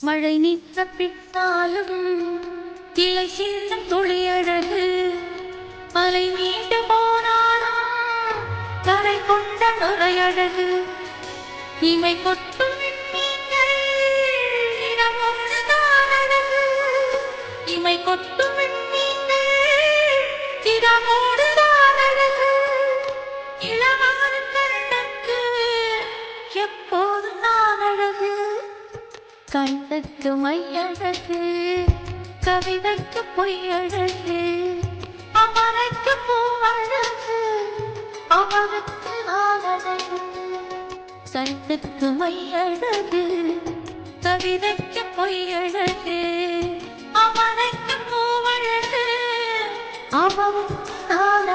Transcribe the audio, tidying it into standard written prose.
மழை நின்ற பின்னாலும் கிளை சின்னம் துளியழகு மலை நீண்டு போனாலும் கரை கொண்ட நுரையழகு இமை கொட்டும் விண்மீன்கள் இடமொன்றுதான் அழகு இமை கொட்டும் விண்மீன்கள் இடமோடுதான் அழகு இளமான கண்ணுக்கு எப்போதும் நான் அழகு கண்ணுக்கு மையழகு கவிதைக்கு பொய்யழகு அவனுக்கு பூவழகு அவனுக்கு நான் அழகு கண்ணுக்கு மையழகு கவிதைக்கு பொய்யழகு அவனுக்கு பூவழகு அவனுக்கு நான்